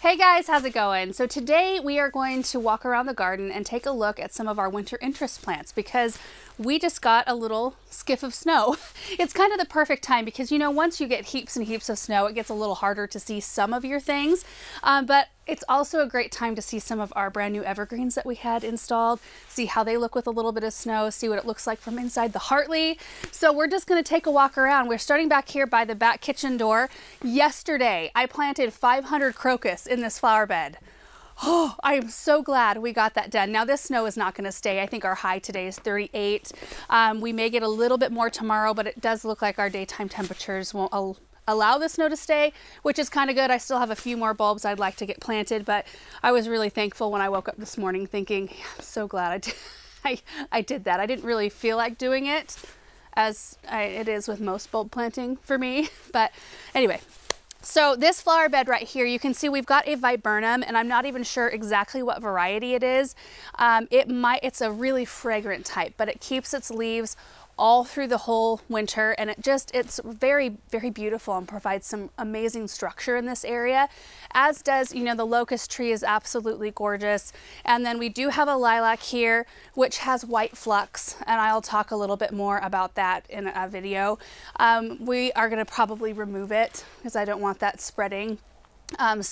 Hey guys, how's it going? So today we are going to walk around the garden and take a look at some of our winter interest plants because we just got a little skiff of snow. It's kind of the perfect time because, you know, once you get heaps and heaps of snow, it gets a little harder to see some of your things. But it's also a great time to see some of our brand new evergreens that we had installed, see how they look with a little bit of snow, see what it looks like from inside the Hartley. So we're just going to take a walk around. We're starting back here by the back kitchen door. Yesterday, I planted 500 crocus in this flower bed. Oh, I am so glad we got that done. Now this snow is not going to stay. I think our high today is 38. We may get a little bit more tomorrow, but it does look like our daytime temperatures won't allow the snow to stay, which is kind of good. I still have a few more bulbs I'd like to get planted, but I was really thankful when I woke up this morning thinking, I'm so glad I did that. I didn't really feel like doing it as it is with most bulb planting for me. But anyway, so this flower bed right here, you can see we've got a viburnum, and I'm not even sure exactly what variety it is. It's a really fragrant type, but it keeps its leaves all through the whole winter, and it's very, very beautiful and provides some amazing structure in this area, as does, you know, the locust tree is absolutely gorgeous. And then we do have a lilac here which has white flux, and I'll talk a little bit more about that in a video. We are going to probably remove it because I don't want that spreading. And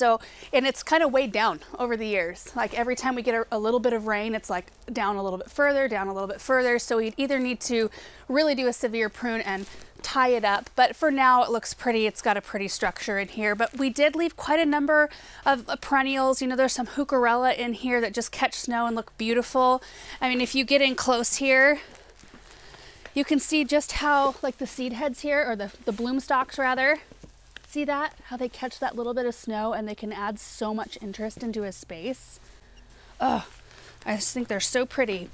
it's kind of weighed down over the years. Like every time we get a little bit of rain, it's like down a little bit further, down a little bit further. So we either need to really do a severe prune and tie it up. But for now, it looks pretty. It's got a pretty structure in here. But we did leave quite a number of perennials. You know, there's some heucherella in here that just catch snow and look beautiful. I mean, if you get in close here, you can see just how, like the seed heads here, or the bloom stalks rather, see that? How they catch that little bit of snow and they can add so much interest into a space. Oh, I just think they're so pretty.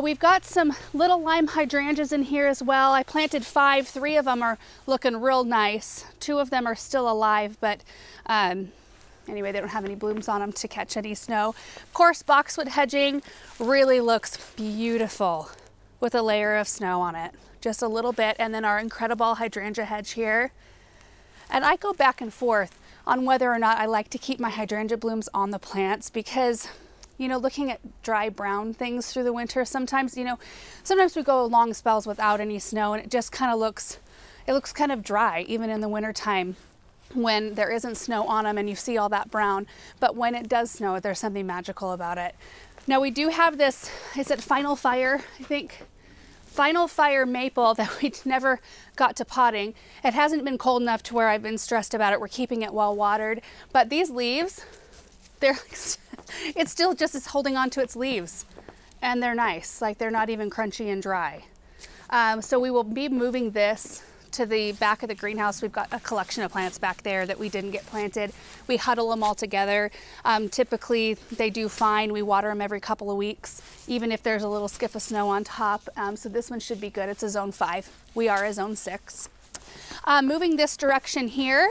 We've got some little lime hydrangeas in here as well. I planted 5. 3 of them are looking real nice. 2 of them are still alive, but anyway, they don't have any blooms on them to catch any snow. Of course, boxwood hedging really looks beautiful with a layer of snow on it. Just a little bit. And then our incredible hydrangea hedge here. And I go back and forth on whether or not I like to keep my hydrangea blooms on the plants because, you know, looking at dry brown things through the winter, sometimes we go long spells without any snow and it just kind of looks kind of dry even in the winter time when there isn't snow on them and you see all that brown. But when it does snow, there's something magical about it. Now we do have this, is it Final Fire, I think? Final Fire maple that we never got to potting. It hasn't been cold enough to where I've been stressed about it. We're keeping it well watered, but these leaves, it still just is holding on to its leaves and they're nice. Like they're not even crunchy and dry. So we will be moving this to the back of the greenhouse. We've got a collection of plants back there that we didn't get planted. We huddle them all together. Typically they do fine. We water them every couple of weeks, even if there's a little skiff of snow on top. So this one should be good. It's a zone 5. We are a zone 6. Moving this direction here,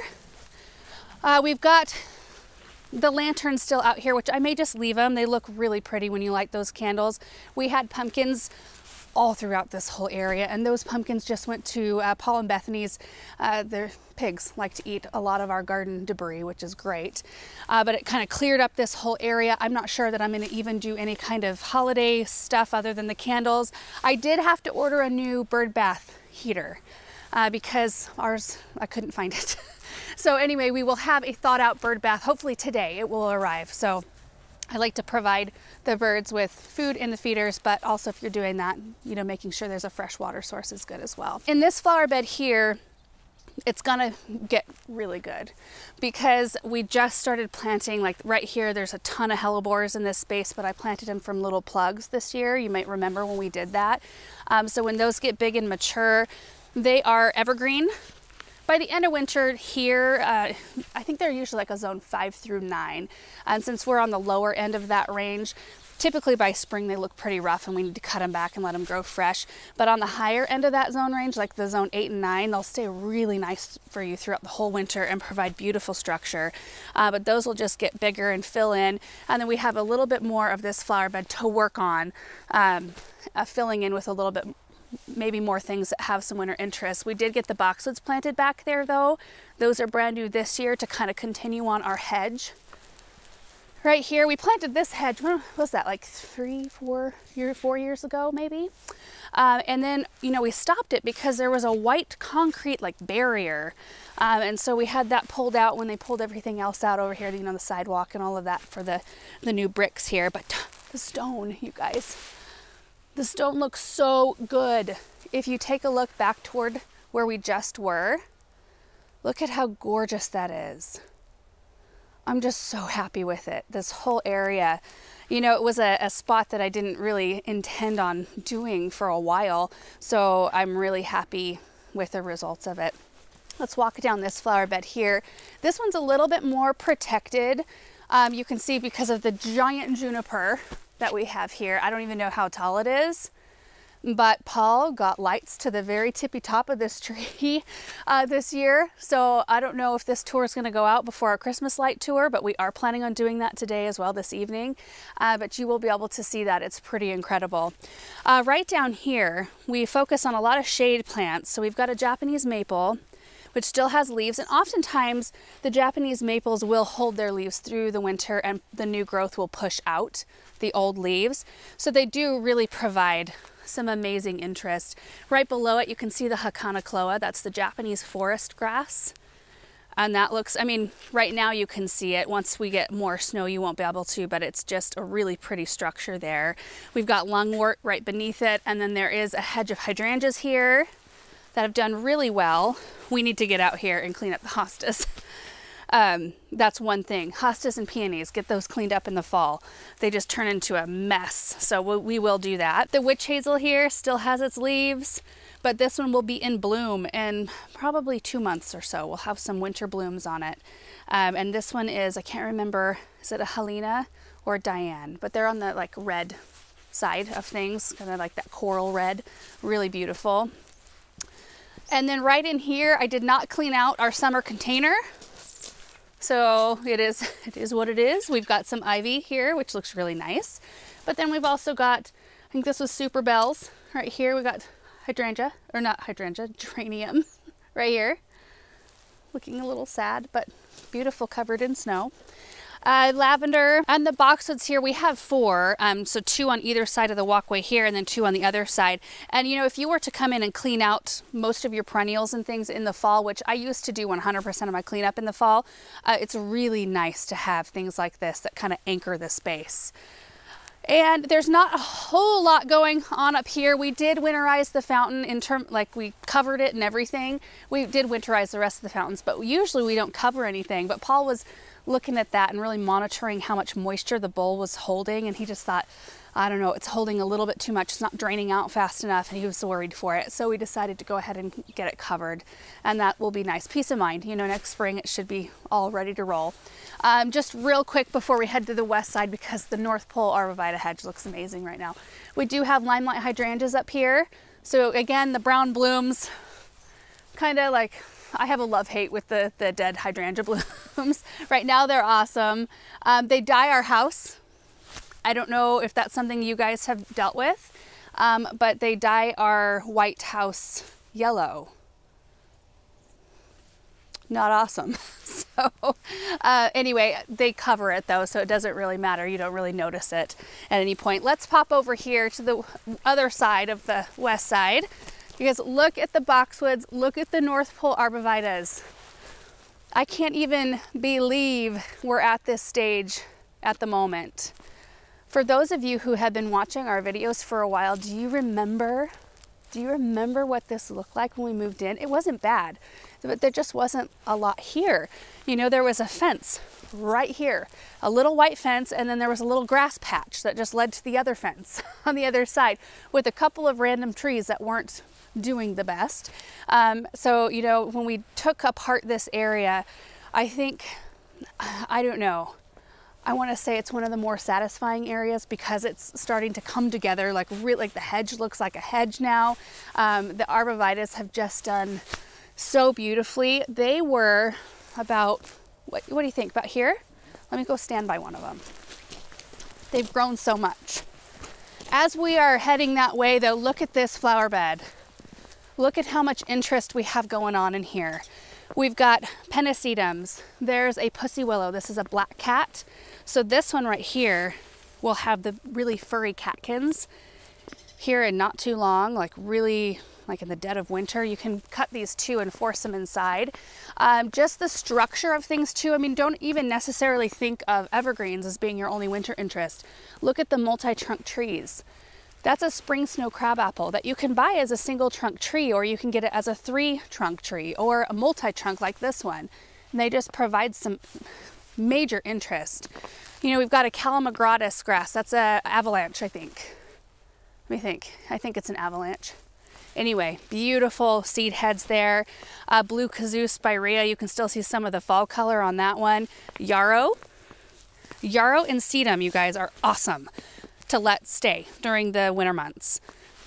we've got the lanterns still out here, which I may just leave them. They look really pretty when you light those candles. We had pumpkins all throughout this whole area, and those pumpkins just went to Paul and Bethany's. Their pigs like to eat a lot of our garden debris, which is great, but it kind of cleared up this whole area. I'm not sure that I'm going to even do any kind of holiday stuff other than the candles. I did have to order a new bird bath heater because ours, I couldn't find it. So anyway, we will have a thawed out bird bath. Hopefully today it will arrive. So I like to provide the birds with food in the feeders, but also if you're doing that, you know, making sure there's a fresh water source is good as well. In this flower bed here, it's gonna get really good because we just started planting, like right here, there's a ton of hellebores in this space, but I planted them from little plugs this year. You might remember when we did that. So when those get big and mature, they are evergreen. By the end of winter here, I think they're usually like a zone 5 through 9. And since we're on the lower end of that range, typically by spring they look pretty rough and we need to cut them back and let them grow fresh. But on the higher end of that zone range, like the zone 8 and 9, they'll stay really nice for you throughout the whole winter and provide beautiful structure. But those will just get bigger and fill in. And then we have a little bit more of this flower bed to work on, filling in with a little bit maybe more things that have some winter interest. We did get the boxwoods planted back there though. Those are brand new this year to kind of continue on our hedge Right here, we planted this hedge, when was that, like 4 years ago, maybe? And then, you know, we stopped it because there was a white concrete like barrier. And so we had that pulled out when they pulled everything else out over here, you know, the sidewalk and all of that for the new bricks here. But the stone, you guys, the stone looks so good. If you take a look back toward where we just were, look at how gorgeous that is. I'm just so happy with it. This whole area, you know, it was a spot that I didn't really intend on doing for a while. So I'm really happy with the results of it. Let's walk down this flower bed here. This one's a little bit more protected. You can see because of the giant juniper that we have here. I don't even know how tall it is. But Paul got lights to the very tippy top of this tree this year. So I don't know if this tour is going to go out before our Christmas light tour, but we are planning on doing that today as well this evening. But you will be able to see that. It's pretty incredible. Right down here, we focus on a lot of shade plants. So we've got a Japanese maple, which still has leaves. And oftentimes the Japanese maples will hold their leaves through the winter and the new growth will push out the old leaves. So they do really provide some amazing interest. Right below it, you can see the Hakanakloa. That's the Japanese forest grass. And that looks, I mean, right now you can see it. Once we get more snow, you won't be able to, but it's just a really pretty structure there. We've got lungwort right beneath it. And then there is a hedge of hydrangeas here that have done really well. We need to get out here and clean up the hostas. That's one thing. Hostas and peonies, get those cleaned up in the fall. They just turn into a mess. So we will do that. The witch hazel here still has its leaves, but this one will be in bloom in probably 2 months or so. We'll have some winter blooms on it. And this one is, I can't remember, is it a Helena or a Diane? But they're on the like red side of things, kind of like that coral red, really beautiful. And then right in here, I did not clean out our summer container. So it is what it is. We've got some ivy here, which looks really nice. But then we've also got, I think this was Super Bells. Right here, we got hydrangea, or not hydrangea, geranium right here. Looking a little sad, but beautiful, covered in snow. Lavender and the boxwoods here, we have 4, so 2 on either side of the walkway here and then 2 on the other side. And you know, if you were to come in and clean out most of your perennials and things in the fall, which I used to do 100% of my cleanup in the fall, it's really nice to have things like this that kind of anchor the space. And there's not a whole lot going on up here. We did winterize the fountain like we covered it and everything. We did winterize the rest of the fountains, but usually we don't cover anything. But Paul was looking at that and really monitoring how much moisture the bowl was holding, and he just thought, I don't know, it's holding a little bit too much, it's not draining out fast enough, and he was worried for it. So we decided to go ahead and get it covered, and that will be nice. Peace of mind, you know, next spring it should be all ready to roll. Just real quick before we head to the west side, because the North Pole arborvitae hedge looks amazing right now. We do have limelight hydrangeas up here. So again, the brown blooms, kind of like, I have a love-hate with the dead hydrangea blooms. Right now they're awesome. They dye our house. I don't know if that's something you guys have dealt with, but they dye our white house yellow. Not awesome. So anyway, they cover it though, so it doesn't really matter. You don't really notice it at any point. Let's pop over here to the other side of the west side. Because look at the boxwoods, look at the North Pole arborvitaes. I can't even believe we're at this stage at the moment. For those of you who have been watching our videos for a while, do you remember what this looked like when we moved in? It wasn't bad, but there just wasn't a lot here. You know, there was a fence right here, a little white fence, and then there was a little grass patch that just led to the other fence on the other side with a couple of random trees that weren't doing the best. So, you know, when we took apart this area, I think, I don't know, I want to say it's one of the more satisfying areas because it's starting to come together, like really, like the hedge looks like a hedge now. The arborvitaes have just done so beautifully. They were about, what do you think, about here? Let me go stand by one of them. They've grown so much. As we are heading that way though, look at this flower bed. Look at how much interest we have going on in here. We've got pennisedums. There's a pussy willow. This is a black cat. So this one right here will have the really furry catkins here and not too long, like really like in the dead of winter. You can cut these too and force them inside. Just the structure of things too. I mean, don't even necessarily think of evergreens as being your only winter interest. Look at the multi-trunk trees. That's a spring snow crabapple that you can buy as a single trunk tree, or you can get it as a 3-trunk tree or a multi-trunk like this one. And they just provide some major interest. You know, we've got a Calamagratis grass. That's a avalanche, I think. Let me think. I think it's an avalanche. Anyway, beautiful seed heads there. Blue kazoo spirea. You can still see some of the fall color on that one. Yarrow. Yarrow and sedum, you guys, are awesome to let stay during the winter months.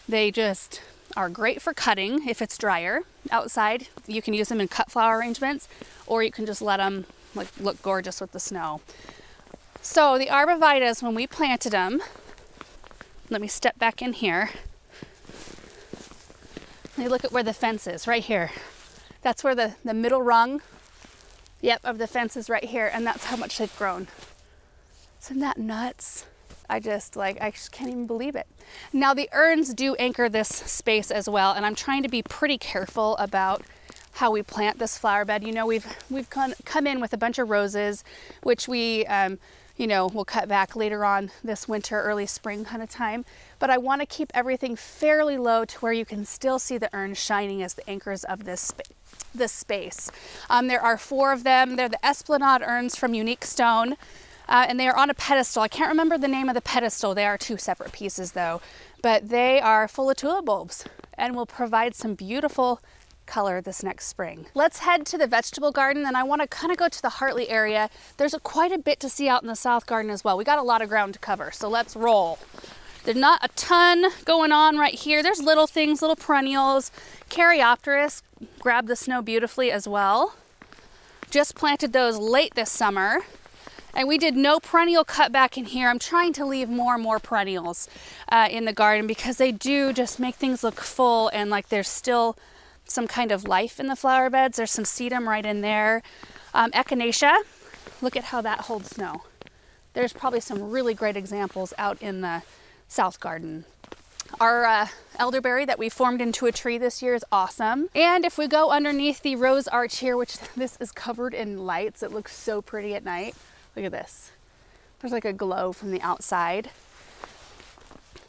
They just are great for cutting if it's drier outside. You can use them in cut flower arrangements, or you can just let them like look gorgeous with the snow. So the arborvitaes, when we planted them, let me step back in here. Let me look at where the fence is, right here. That's where the middle rung, yep, of the fence is right here, and that's how much they've grown. Isn't that nuts? I just can't even believe it. Now the urns do anchor this space as well, and I'm trying to be pretty careful about how we plant this flower bed. You know, we've come in with a bunch of roses, which we, you know, we'll cut back later on this winter, early spring kind of time. But I want to keep everything fairly low to where you can still see the urns shining as the anchors of this space. There are 4 of them. They're the Esplanade urns from Unique Stone. And they are on a pedestal. I can't remember the name of the pedestal. They are 2 separate pieces though, but they are full of tulip bulbs and will provide some beautiful color this next spring. Let's head to the vegetable garden, and I want to kind of go to the Hartley area. There's quite a bit to see out in the south garden as well. We got a lot of ground to cover, so let's roll. There's not a ton going on right here. There's little things, little perennials. Caryopteris grabbed the snow beautifully as well. Just planted those late this summer. And we did no perennial cutback in here. I'm trying to leave more and more perennials in the garden because they do just make things look full and like there's still some kind of life in the flower beds. There's some sedum right in there. Echinacea, look at how that holds snow. There's probably some really great examples out in the south garden. Our elderberry that we formed into a tree this year is awesome. And if we go underneath the rose arch here, which this is covered in lights, it looks so pretty at night. Look at this. There's like a glow from the outside.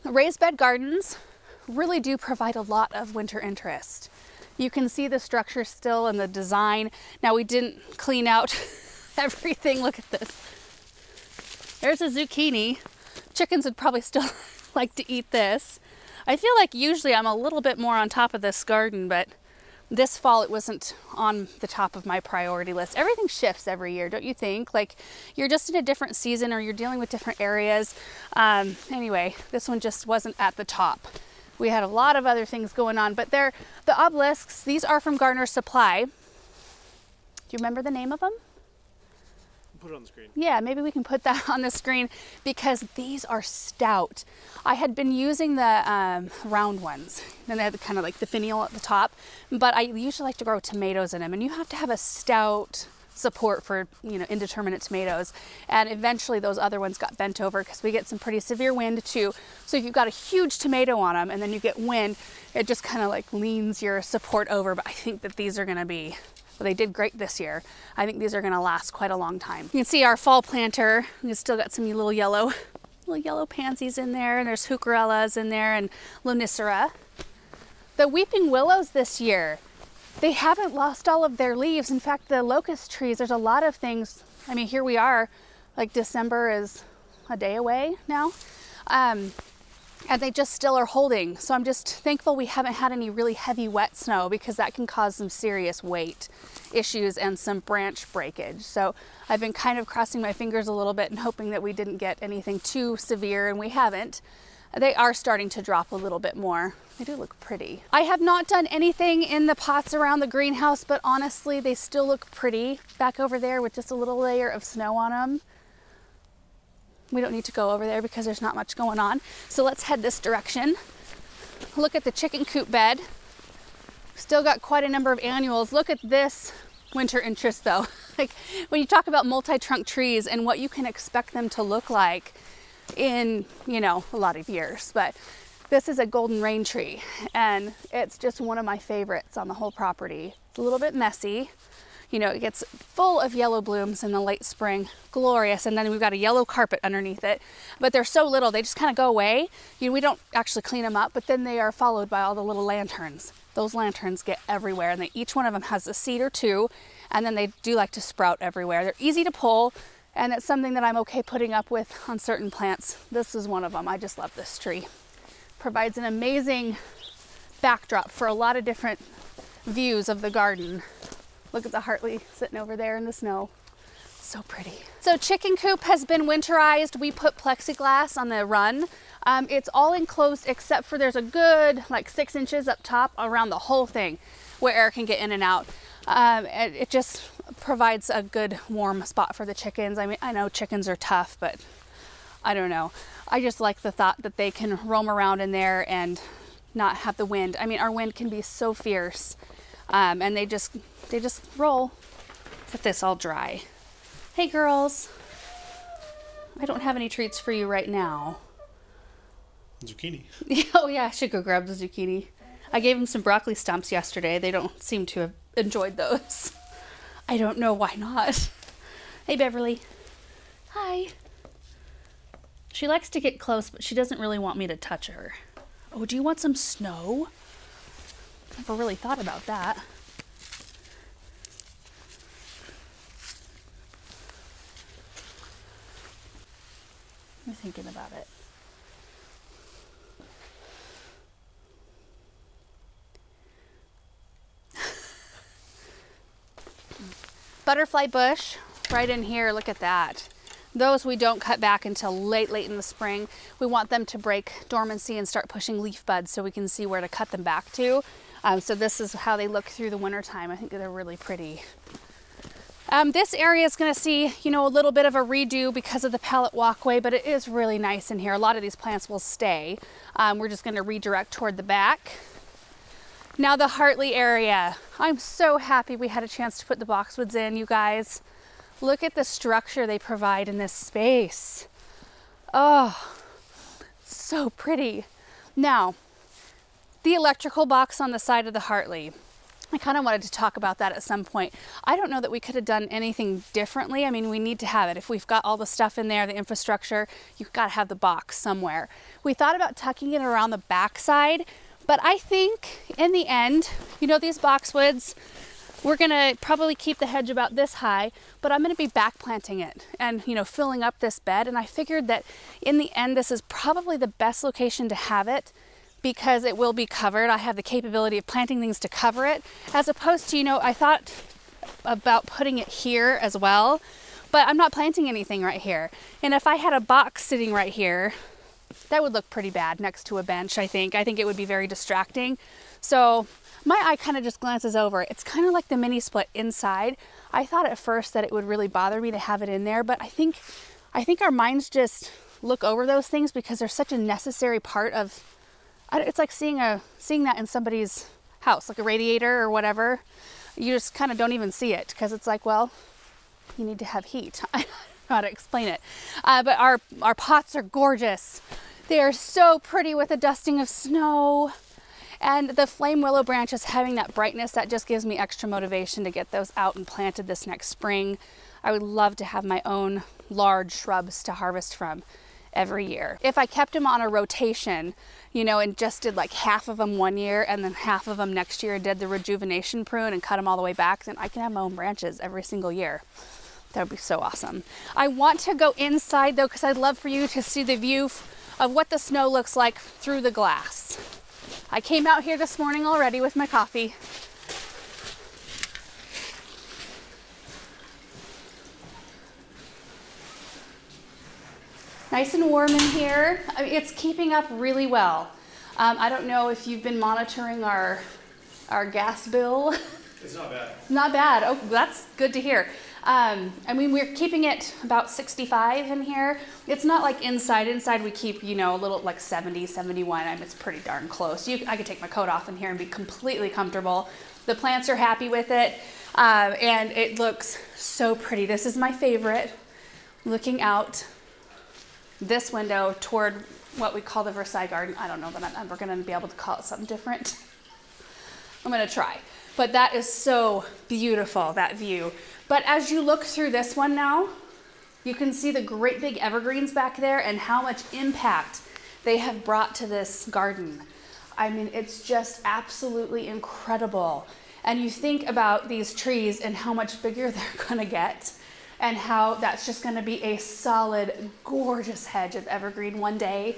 Raised bed gardens really do provide a lot of winter interest. You can see the structure still and the design. Now we didn't clean out everything. Look at this. There's a zucchini. Chickens would probably still like to eat this. I feel like usually I'm a little bit more on top of this garden, but this fall it wasn't on the top of my priority list. Everything shifts every year, don't you think? Like you're just in a different season or you're dealing with different areas. Anyway, this one just wasn't at the top. We had a lot of other things going on, but they're the obelisks. These are from Gardener Supply. Do you remember the name of them? Put it on the screen. Yeah, maybe we can put that on the screen because these are stout. I had been using the round ones, and they had kind of like the finial at the top, but I usually like to grow tomatoes in them, and you have to have a stout support for, you know, indeterminate tomatoes. And eventually those other ones got bent over because we get some pretty severe wind too. So if you've got a huge tomato on them and then you get wind, it just kind of like leans your support over. But I think that these are going to be, well, they did great this year. I think these are going to last quite a long time. You can see our fall planter. We've still got some little yellow pansies in there, and there's heucherellas in there and lonicera. The weeping willows this year, they haven't lost all of their leaves. In fact, the locust trees, there's a lot of things. I mean, here we are, like December is a day away now. And they just still are holding. So I'm just thankful we haven't had any really heavy wet snow because that can cause some serious weight issues and some branch breakage. So I've been kind of crossing my fingers a little bit and hoping that we didn't get anything too severe, and we haven't. They are starting to drop a little bit more. They do look pretty. I have not done anything in the pots around the greenhouse, but honestly, they still look pretty back over there with just a little layer of snow on them. We don't need to go over there because there's not much going on. So let's head this direction. Look at the chicken coop bed. Still got quite a number of annuals. Look at this winter interest though. Like when you talk about multi-trunk trees and what you can expect them to look like in, you know, a lot of years. But this is a golden rain tree and it's just one of my favorites on the whole property. It's a little bit messy. You know, it gets full of yellow blooms in the late spring, glorious. And then we've got a yellow carpet underneath it, but they're so little, they just kind of go away. You know, we don't actually clean them up, but then they are followed by all the little lanterns. Those lanterns get everywhere and each one of them has a seed or two, and then they do like to sprout everywhere. They're easy to pull, and it's something that I'm okay putting up with on certain plants. This is one of them. I just love this tree. Provides an amazing backdrop for a lot of different views of the garden. Look at the Hartley sitting over there in the snow. So pretty. So chicken coop has been winterized. We put plexiglass on the run. It's all enclosed except for there's a good like 6 inches up top around the whole thing where air can get in and out. And it just provides a good warm spot for the chickens. I mean, I know chickens are tough, but I don't know. I just like the thought that they can roam around in there and not have the wind. I mean, our wind can be so fierce, and they just roll. Get this all dry. Hey girls, I don't have any treats for you right now. Zucchini. Oh yeah, I should go grab the zucchini. I gave them some broccoli stumps yesterday. They don't seem to have enjoyed those. I don't know why not. Hey Beverly. Hi. She likes to get close, but she doesn't really want me to touch her. Oh, do you want some snow? Never really thought about that. I'm thinking about it. Butterfly bush right in here, look at that. Those we don't cut back until late in the spring. We want them to break dormancy and start pushing leaf buds so we can see where to cut them back to. So this is how they look through the winter time. I think they're really pretty. This area is going to see, you know, a little bit of a redo because of the pallet walkway, but it is really nice in here. A lot of these plants will stay. We're just going to redirect toward the back. Now the Hartley area. I'm so happy we had a chance to put the boxwoods in, you guys. Look at the structure they provide in this space. Oh, so pretty. Now, the electrical box on the side of the Hartley. I kind of wanted to talk about that at some point. I don't know that we could have done anything differently. I mean, we need to have it. If we've got all the stuff in there, the infrastructure, you've got to have the box somewhere. We thought about tucking it around the back side, but I think in the end, you know, these boxwoods, we're gonna probably keep the hedge about this high, but I'm gonna be back planting it and, you know, filling up this bed. And I figured that in the end, this is probably the best location to have it because it will be covered. I have the capability of planting things to cover it, as opposed to, you know, I thought about putting it here as well, but I'm not planting anything right here. And if I had a box sitting right here, that would look pretty bad next to a bench, I think. I think it would be very distracting. So my eye kind of just glances over. It's kind of like the mini split inside. I thought at first that it would really bother me to have it in there, but I think our minds just look over those things because they're such a necessary part of, it's like seeing that in somebody's house, like a radiator or whatever. You just kind of don't even see it because it's like, well, you need to have heat. I don't know how to explain it. But our pots are gorgeous. They are so pretty with a dusting of snow. And the flame willow branches having that brightness, that just gives me extra motivation to get those out and planted this next spring. I would love to have my own large shrubs to harvest from every year. If I kept them on a rotation, you know, and just did like half of them one year and then half of them next year and did the rejuvenation prune and cut them all the way back, then I can have my own branches every single year. That would be so awesome. I want to go inside though, because I'd love for you to see the view of what the snow looks like through the glass. I came out here this morning already with my coffee. Nice and warm in here. I mean, it's keeping up really well. I don't know if you've been monitoring our gas bill. It's not bad. Not bad. Oh, that's good to hear. I mean, we're keeping it about 65 in here. It's not like inside. Inside we keep, you know, a little like 70, 71. I mean, it's pretty darn close. I could take my coat off in here and be completely comfortable. The plants are happy with it, and it looks so pretty. This is my favorite, looking out this window toward what we call the Versailles Garden. I don't know that I'm ever going to be able to call it something different. I'm going to try. But that is so beautiful, that view. But as you look through this one now, you can see the great big evergreens back there and how much impact they have brought to this garden. I mean, it's just absolutely incredible. And you think about these trees and how much bigger they're going to get, and how that's just going to be a solid, gorgeous hedge of evergreen one day.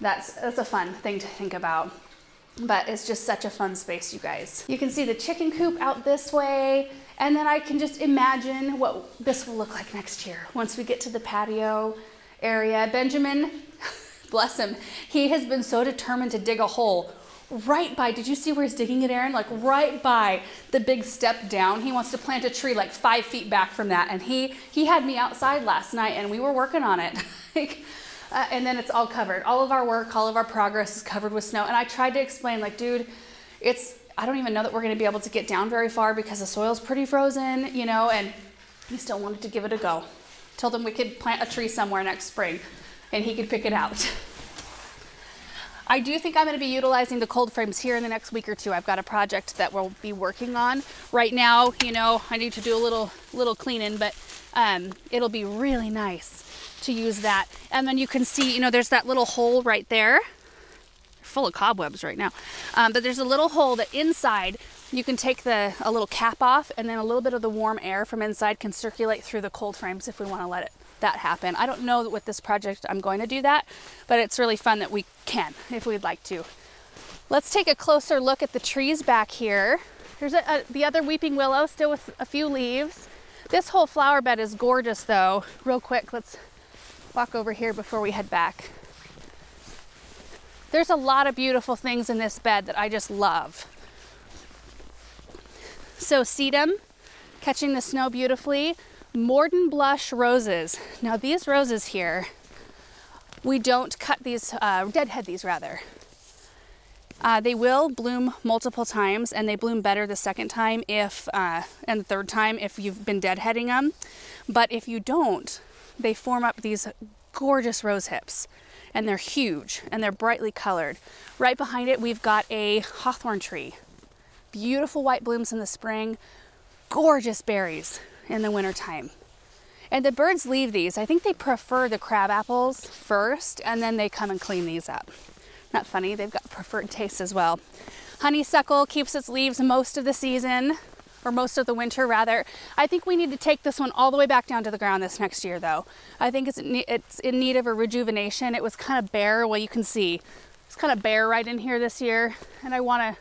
That's a fun thing to think about. But it's just such a fun space, you guys. You can see the chicken coop out this way, and then I can just imagine what this will look like next year once we get to the patio area. Benjamin, bless him, he has been so determined to dig a hole right by, did you see where he's digging it, Aaron? Like right by the big step down. He wants to plant a tree like 5 feet back from that. And he had me outside last night and we were working on it. And then it's all covered. All of our work, all of our progress is covered with snow. And I tried to explain, like, dude, I don't even know that we're going to be able to get down very far because the soil's pretty frozen, you know, and he still wanted to give it a go. Told him we could plant a tree somewhere next spring and he could pick it out. I do think I'm going to be utilizing the cold frames here in the next week or two. I've got a project that we'll be working on. Right now, you know, I need to do a little cleaning, but it'll be really nice to use that. And then you can see, you know, there's that little hole right there. Full of cobwebs right now. But there's a little hole that inside you can take a little cap off, and then a little bit of the warm air from inside can circulate through the cold frames if we want to let that happen. I don't know that with this project I'm going to do that, but it's really fun that we can if we'd like to. Let's take a closer look at the trees back here. There's the other weeping willow still with a few leaves. This whole flower bed is gorgeous though. Real quick, let's walk over here before we head back. There's a lot of beautiful things in this bed that I just love. So sedum, catching the snow beautifully. Morden blush roses. Now these roses here, we don't cut these, deadhead these rather. They will bloom multiple times, and they bloom better the second time and the third time if you've been deadheading them. But if you don't, they form up these gorgeous rose hips, and they're huge and they're brightly colored. Right behind it, we've got a hawthorn tree. Beautiful white blooms in the spring, gorgeous berries in the wintertime. And the birds leave these. I think they prefer the crab apples first, and then they come and clean these up. Not funny, they've got preferred tastes as well. Honeysuckle keeps its leaves most of the season, or most of the winter rather. I think we need to take this one all the way back down to the ground this next year though. I think it's in need of a rejuvenation. It was kind of bare, well you can see, it's kind of bare right in here this year, and I want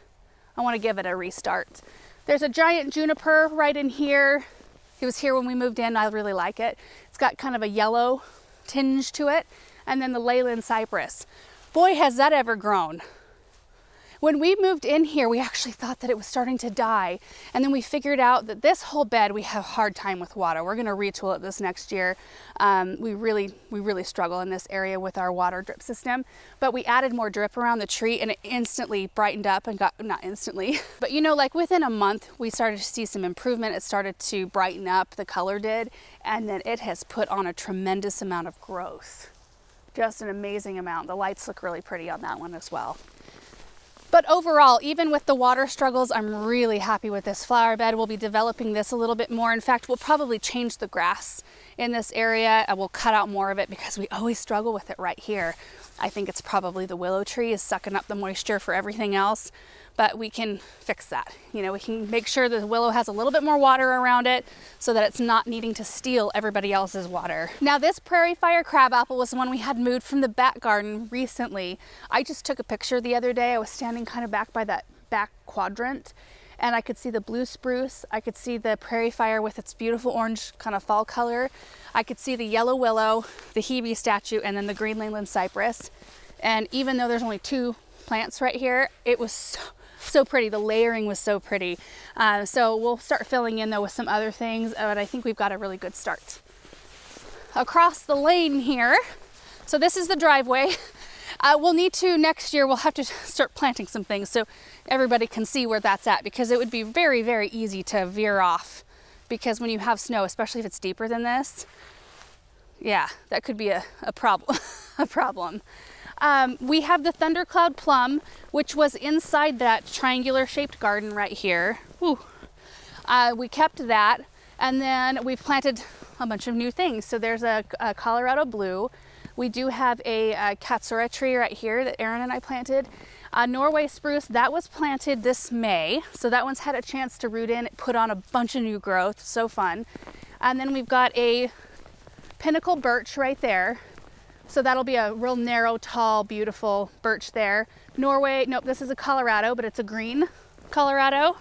to give it a restart. There's a giant juniper right in here. It was here when we moved in. I really like it. It's got kind of a yellow tinge to it. And then the Leyland cypress. Boy, has that ever grown. When we moved in here, we actually thought that it was starting to die. And then we figured out that this whole bed, we have a hard time with water. We're gonna retool it this next year. We really struggle in this area with our water drip system, but we added more drip around the tree and it instantly brightened up and not instantly, but you know, like within a month, we started to see some improvement. It started to brighten up, the color did, and then it has put on a tremendous amount of growth. Just an amazing amount. The lights look really pretty on that one as well. But overall, even with the water struggles, I'm really happy with this flower bed. We'll be developing this a little bit more. In fact, we'll probably change the grass in this area and we'll cut out more of it because we always struggle with it right here. I think it's probably the willow tree is sucking up the moisture for everything else, but we can fix that. You know, we can make sure the willow has a little bit more water around it so that it's not needing to steal everybody else's water. Now this prairie fire crabapple was the one we had moved from the back garden recently. I just took a picture the other day. I was standing kind of back by that back quadrant and I could see the blue spruce. I could see the prairie fire with its beautiful orange kind of fall color. I could see the yellow willow, the Hebe statue, and then the green Leyland cypress. And even though there's only 2 plants right here, it was so pretty. The layering was so pretty. So we'll start filling in though with some other things, but I think we've got a really good start. Across the lane here, so this is the driveway. We'll need to next year, we'll have to start planting some things so everybody can see where that's at, because it would be very, very easy to veer off, because when you have snow, especially if it's deeper than this, yeah, that could be a problem. a problem. We have the Thundercloud plum, which was inside that triangular shaped garden right here. Whew. We kept that, and then we've planted a bunch of new things. So there's a Colorado blue. We do have a Katsura tree right here that Aaron and I planted. Norway spruce, that was planted this May. So that one's had a chance to root in, put on a bunch of new growth, so fun. And then we've got a pinnacle birch right there. So that'll be a real narrow, tall, beautiful birch there. Norway, nope, this is a Colorado, but it's a green Colorado.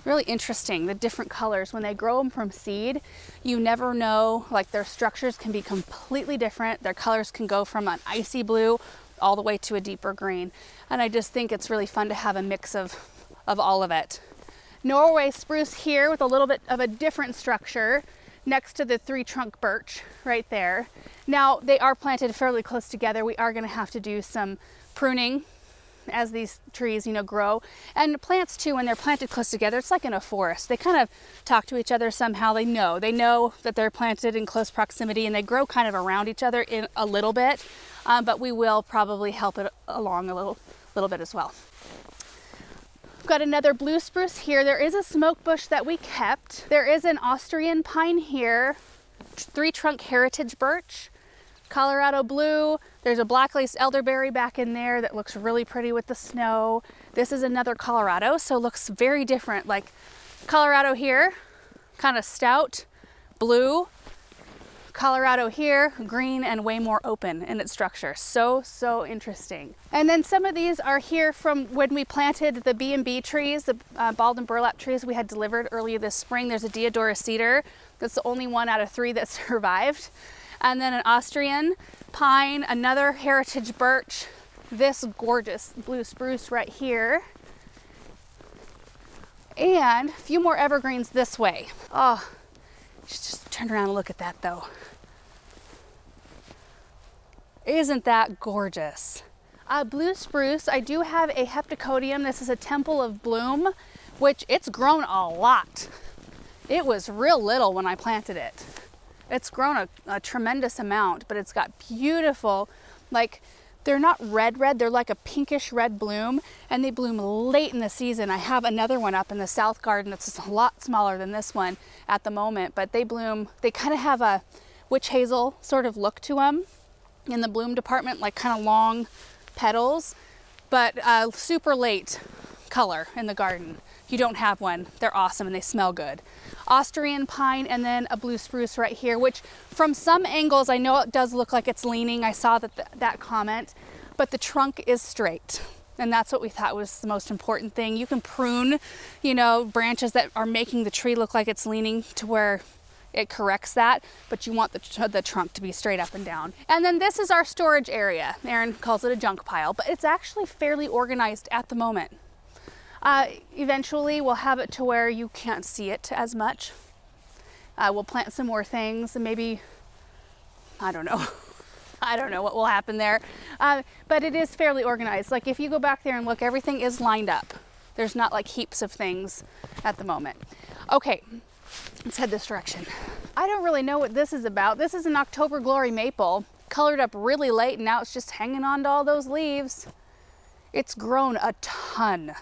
Really interesting, the different colors. When they grow them from seed, you never know, like their structures can be completely different. Their colors can go from an icy blue all the way to a deeper green. And I just think it's really fun to have a mix of all of it. Norway spruce here with a little bit of a different structure next to the 3-trunk birch right there. Now they are planted fairly close together. We are gonna have to do some pruning as these trees, you know, grow. And plants too, when they're planted close together, it's like in a forest. They kind of talk to each other somehow. They know that they're planted in close proximity, and they grow kind of around each other in a little bit, but we will probably help it along a little bit as well. We've got another blue spruce here. There is a smoke bush that we kept. There is an Austrian pine here, 3-trunk heritage birch, Colorado blue. There's a black lace elderberry back in there that looks really pretty with the snow. This is another Colorado, so it looks very different. Like Colorado here, kind of stout, blue. Colorado here, green and way more open in its structure. So interesting. And then some of these are here from when we planted the B&B trees, the bald and burlap trees we had delivered earlier this spring. There's a Deodora cedar. That's the only one out of 3 that survived. And then an Austrian pine, another heritage birch, this gorgeous blue spruce right here, and a few more evergreens this way. Oh, just turn around and look at that though. Isn't that gorgeous? Blue spruce, I do have a Heptacodium. This is a Temple of Bloom, which it's grown a lot. It was real little when I planted it. It's grown a tremendous amount, but it's got beautiful, like, they're not red, they're like a pinkish red bloom, and they bloom late in the season. I have another one up in the south garden that's a lot smaller than this one at the moment, but they bloom, they kind of have a witch hazel sort of look to them in the bloom department, like kind of long petals, but super late color in the garden. If you don't have one, they're awesome and they smell good. Austrian pine, and then a blue spruce right here, which from some angles I know it does look like it's leaning. I saw that comment, but the trunk is straight, and that's what we thought was the most important thing. You can prune, you know, branches that are making the tree look like it's leaning to where it corrects that, but you want the trunk to be straight up and down. And then this is our storage area. Aaron calls it a junk pile, but it's actually fairly organized at the moment. Eventually we'll have it to where you can't see it as much. We'll plant some more things, and maybe, I don't know. I don't know what will happen there. But it is fairly organized. Like if you go back there and look, everything is lined up. There's not like heaps of things at the moment. Okay, let's head this direction. I don't really know what this is about. This is an October Glory maple, colored up really late, and now it's just hanging on to all those leaves. It's grown a ton.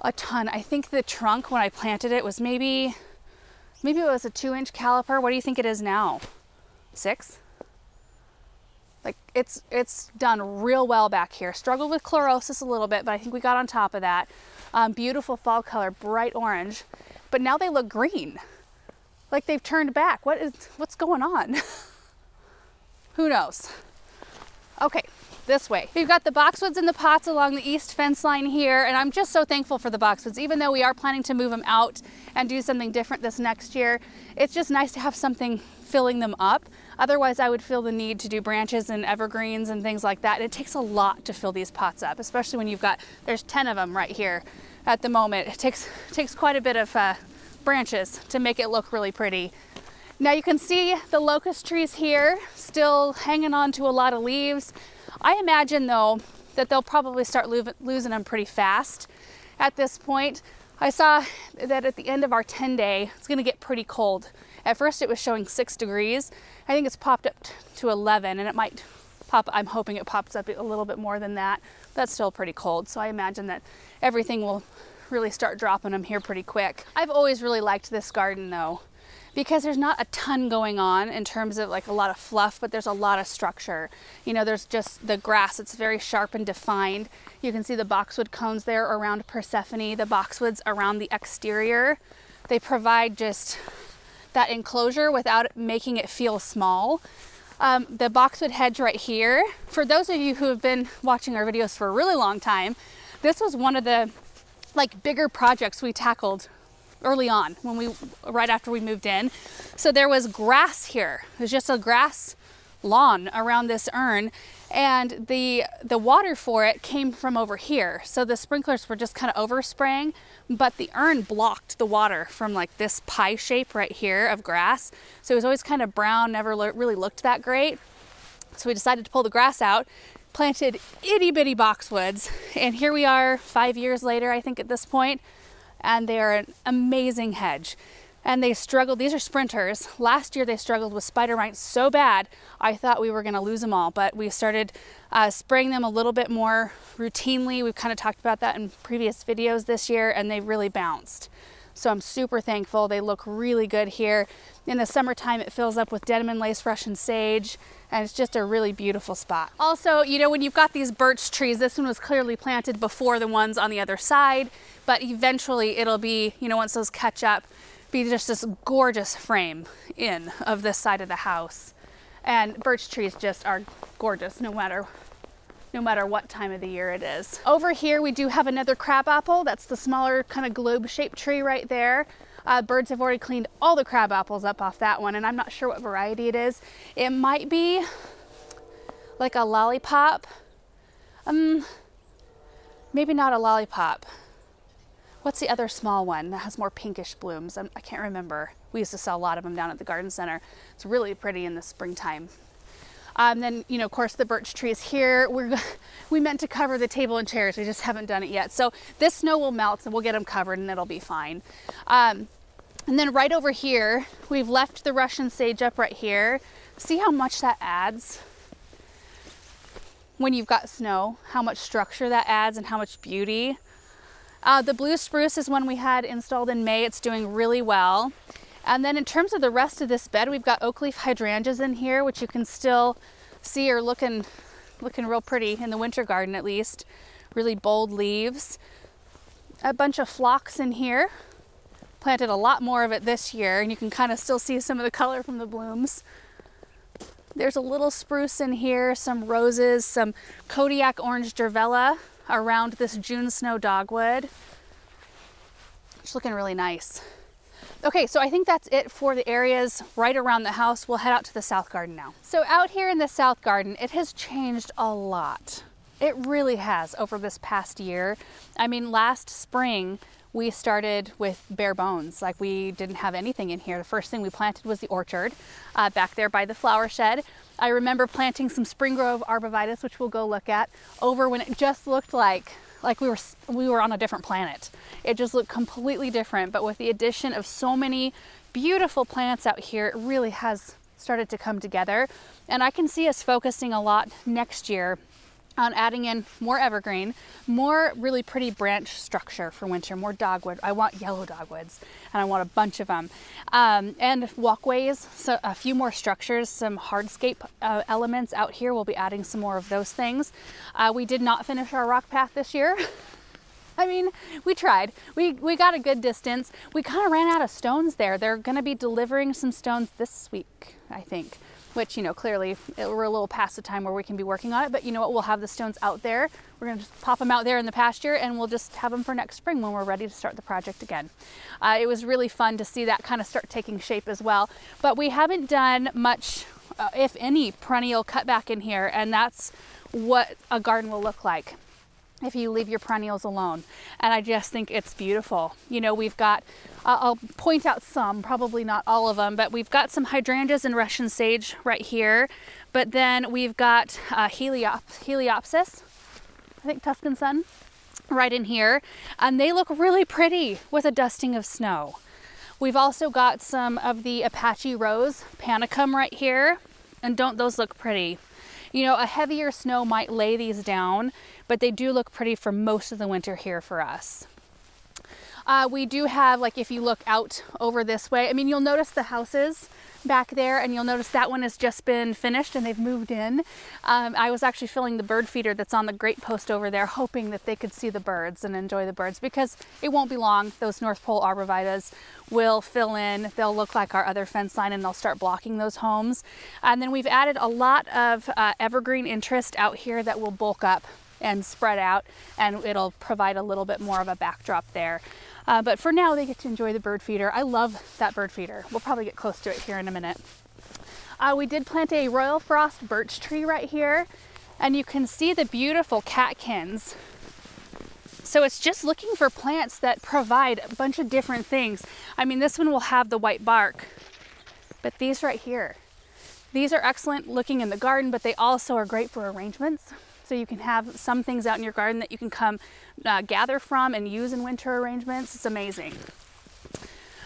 A ton. I think the trunk when I planted it was maybe it was a 2-inch caliper. What do you think it is now? 6? Like it's done real well back here. Struggled with chlorosis a little bit, but I think we got on top of that. Beautiful fall color, bright orange, but now they look green. Like they've turned back. What's going on? Who knows? Okay. This way. We've got the boxwoods in the pots along the east fence line here, and I'm just so thankful for the boxwoods. Even though we are planning to move them out and do something different this next year, it's just nice to have something filling them up. Otherwise, I would feel the need to do branches and evergreens and things like that. It takes a lot to fill these pots up, especially when there's 10 of them right here at the moment. It takes quite a bit of branches to make it look really pretty. Now you can see the locust trees here still hanging on to a lot of leaves. I imagine though that they'll probably start losing them pretty fast at this point. I saw that at the end of our 10-day, it's gonna get pretty cold. At first it was showing 6 degrees. I think it's popped up to 11, and it might pop, I'm hoping it pops up a little bit more than that. That's still pretty cold. So I imagine that everything will really start dropping them here pretty quick. I've always really liked this garden though, because there's not a ton going on in terms of like a lot of fluff, but there's a lot of structure. You know, there's just the grass, it's very sharp and defined. You can see the boxwood cones there around Persephone, the boxwoods around the exterior. They provide just that enclosure without making it feel small. The boxwood hedge right here, for those of you who have been watching our videos for a really long time, this was one of the like bigger projects we tackled early on right after we moved in. So there was grass here. There's just a grass lawn around this urn, and the water for it came from over here. So the sprinklers were just kind of overspraying, but the urn blocked the water from like this pie shape right here of grass. So it was always kind of brown, never really looked that great. So we decided to pull the grass out, planted itty bitty boxwoods, and here we are 5 years later, I think at this point, and they are an amazing hedge. And they struggled, these are sprinters. Last year they struggled with spider mites so bad, I thought we were gonna lose them all, but we started spraying them a little bit more routinely. We've kind of talked about that in previous videos this year, and they really bounced. So I'm super thankful. They look really good here. In the summertime, it fills up with denim and lace Russian sage, and it's just a really beautiful spot. Also, you know, when you've got these birch trees, this one was clearly planted before the ones on the other side, but eventually it'll be, you know, once those catch up, be just this gorgeous frame in of this side of the house. And birch trees just are gorgeous no matter what time of the year it is. Over here we do have another crabapple. That's the smaller kind of globe-shaped tree right there. Birds have already cleaned all the crab apples up off that one, and I'm not sure what variety it is. It might be like a lollipop. Maybe not a lollipop. What's the other small one that has more pinkish blooms? I can't remember. We used to sell a lot of them down at the garden center. It's really pretty in the springtime. Then, you know, of course, the birch trees here. We meant to cover the table and chairs. We just haven't done it yet. So this snow will melt and we'll get them covered and it'll be fine. And then right over here, we've left the Russian sage up right here. See how much that adds when you've got snow, how much structure that adds and how much beauty. The blue spruce is one we had installed in May. It's doing really well. And then in terms of the rest of this bed, we've got oak leaf hydrangeas in here, which you can still see are looking real pretty in the winter garden at least. Really bold leaves. A bunch of phlox in here. Planted a lot more of it this year, and you can kind of still see some of the color from the blooms. There's a little spruce in here, some roses, some Kodiak orange Durvella around this June snow dogwood. It's looking really nice. Okay, so I think that's it for the areas right around the house. We'll head out to the south garden now. So out here in the south garden, it has changed a lot. It really has over this past year. I mean, last spring, we started with bare bones. Like, we didn't have anything in here. The first thing we planted was the orchard back there by the flower shed. I remember planting some Spring Grove arborvitae, which we'll go look at, over when it just looked like we were on a different planet. It just looked completely different, but with the addition of so many beautiful plants out here, it really has started to come together. And I can see us focusing a lot next year on adding in more evergreen, more really pretty branch structure for winter, more dogwood. I want yellow dogwoods, and I want a bunch of them. And walkways, so a few more structures, some hardscape elements out here. We'll be adding some more of those things. We did not finish our rock path this year. I mean, we tried. We got a good distance. We kind of ran out of stones there. They're gonna be delivering some stones this week, I think. Which, you know, clearly we're a little past the time where we can be working on it, but you know what, we'll have the stones out there. We're gonna just pop them out there in the pasture, and we'll just have them for next spring when we're ready to start the project again. It was really fun to see that kind of start taking shape as well, but we haven't done much, if any, perennial cutback in here, and that's what a garden will look like. if you leave your perennials alone. And I just think it's beautiful. You know, we've got, I'll point out some, probably not all of them, but we've got some hydrangeas and Russian sage right here. But then we've got Heliopsis, I think Tuscan Sun, right in here. And they look really pretty with a dusting of snow. We've also got some of the Apache Rose Panicum right here. And don't those look pretty? You know, a heavier snow might lay these down, but they do look pretty for most of the winter here for us. We do have, like, if you look out over this way, I mean, you'll notice the houses back there, and you'll notice that one has just been finished and they've moved in. I was actually filling the bird feeder that's on the grate post over there, hoping that they could see the birds and enjoy the birds, because it won't be long. Those North Pole arborvitaes will fill in. They'll look like our other fence line and they'll start blocking those homes. And then we've added a lot of evergreen interest out here that will bulk up and spread out, and it'll provide a little bit more of a backdrop there. But for now, they get to enjoy the bird feeder. I love that bird feeder. We'll probably get close to it here in a minute. We did plant a Royal Frost birch tree right here, and you can see the beautiful catkins. So it's just looking for plants that provide a bunch of different things. I mean, this one will have the white bark, but these right here, these are excellent looking in the garden, but they also are great for arrangements. So you can have some things out in your garden that you can come gather from and use in winter arrangements. It's amazing.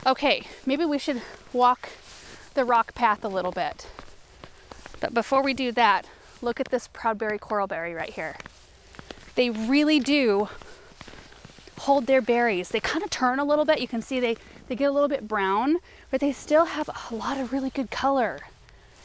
Okay, maybe we should walk the rock path a little bit. But before we do that, look at this Proudberry Coralberry right here. They really do hold their berries. They kind of turn a little bit. You can see they get a little bit brown, but they still have a lot of really good color.